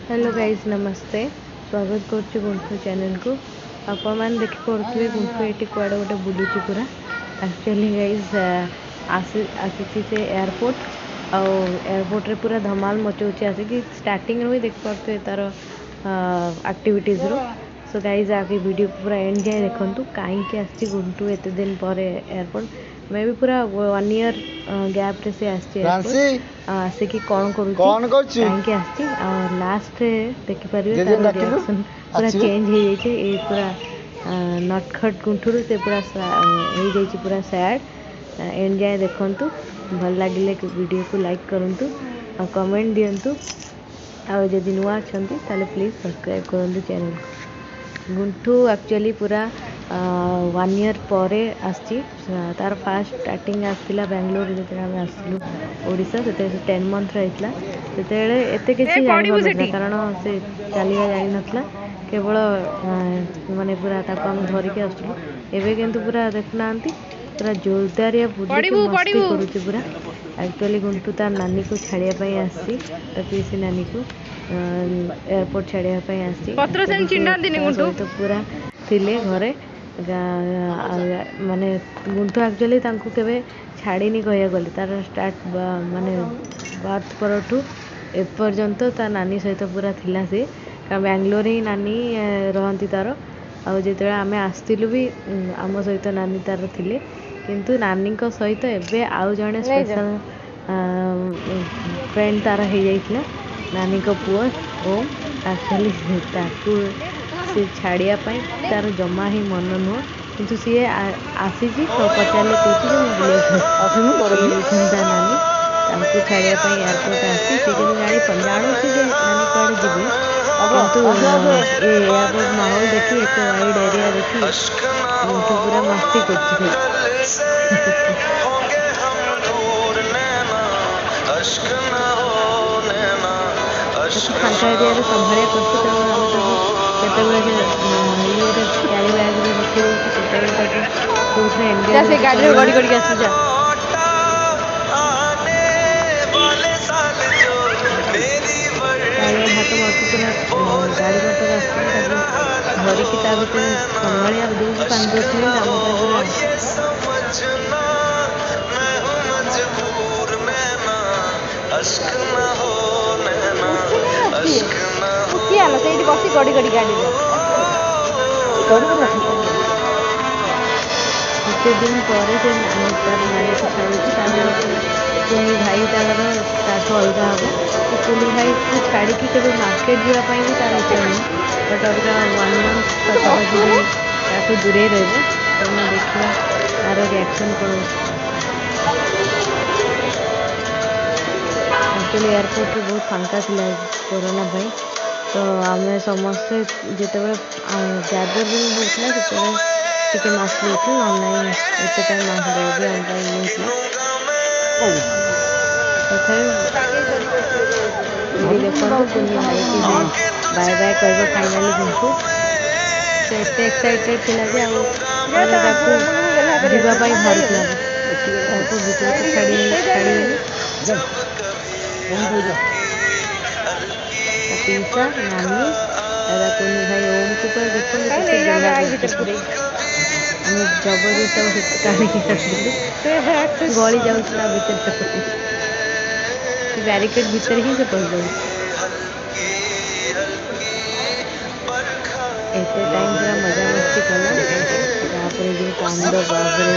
hello guys नमस्ते स्वागत करुच्ची गुंठू channel को आपण मैंने देखी पड़े गुंठू ये कड़े गोटे बुलूची पूरा एक्चुअली गाइज आसी से एयरपोर्ट आउ एयरपोर्ट रे पूरा धमाल मचाऊँच आसिक स्टार्टिंग रू ही देख पारे तार एक्टिविटीज रो सो गाइज आगे वीडियो पूरा एंड जाए देखूँ कहीं आसी गुंठू एत दिन पर एयरपोर्ट मैं भी पूरा 1 ईयर गैप रे से आसिक कौन कहीं आसी लास्ट देखिपारे रिएक्शन पूरा चेंज हो जाए ये पूरा नटखट गुंठू से पूरा हो जाए पूरा सैड एंड जाए देखूँ भल लगे वीडियो को लाइक करूँ और कमेंट दिंतु आदि नुआ अच्छा प्लीज सब्सक्राइब करूँ चैनल को गुंठू एक्चुअली पूरा 1 ईयर पर आसी तार फास्ट स्टार्टिंग आसला बेंगलोर जो आम आसलु ओडिशा से 10 मंथ रही एत कि कारण से चलवा जान ना केवल माने पूरा आम धरिकी आसलु एवं किंतु पूरा देखुना पूरा जोरदारिया मस्ती करुच्ची पूरा एक्चुअली गुंठू तार नानी को छाड़ापी आसी पीसी नानी को एयरपोर्ट छाड़ापी आसी तो पूरा थिले घरे माने गुंठू एक्चुअली केवे छाड़ीनी कह गली तार स्टार्ट माने बार्थ परठू एपर्यंत ता नानी सहित पूरा थिला सी बेंगलोर ही नानी रहती तार आते आम आसलु भी आम सहित नानी तार थिले किंतु नानी सहित एबे आउ जड़े स्पेशल फ्रेंड तार हो जाइए नानी पुओ ओम एक्चुअली सी छाड़ापी तार जमा ही मन नुह किंतु सी आसी तो पचारे कौन नानी छाड़ापी एयरपोर्ट आसी सी जानी जानूँ नानी कड़े जी किंतु एयरपोर्ट माहौल देखी एक वाइड एरिया देखी पूरा मस्ती कर फांका एरिया संभाड़ा करते कैरी बैग रखी दूसरे गाड़ी गड़ी गड़ी आसी जा हाथ पूरा गाड़ी मटर आस धरिकी संभाड़ा दूसरी 5-10 मिनट बस गड़ी गड़ी गाड़ी कितने दिन पर नानी को छाड़ी भाई तार अलग हम कुली भाई को छाड़ी के मार्केट जावाई भी तार इच्छा नहीं बट अगर 1 मंथ पाखापाखि दूरे रहा देखा तार रिएक्शन कौन एक्चुअली एयरपोर्ट रे बहुत फांका थी कोरोना भाई तो आम समस्ते जिते गैदर होता टे मास्क लेते ऑनलाइन एत टाइम मास्क भी ऑनलाइन देखो कुनी भाई की बाय बाय कर फाइनाली गुंठू से एत एक्साइटेड थी जावाई भरला भीतर छाड़ी पीसा नानी कुनी भाई ओम को पूरा देखो जबरदस्त गली जाऊला भर बैरिकेड भीतर ही से पड़ जाए एत टाइम पूरा मजा मस्ती कला जो कांद बाबरे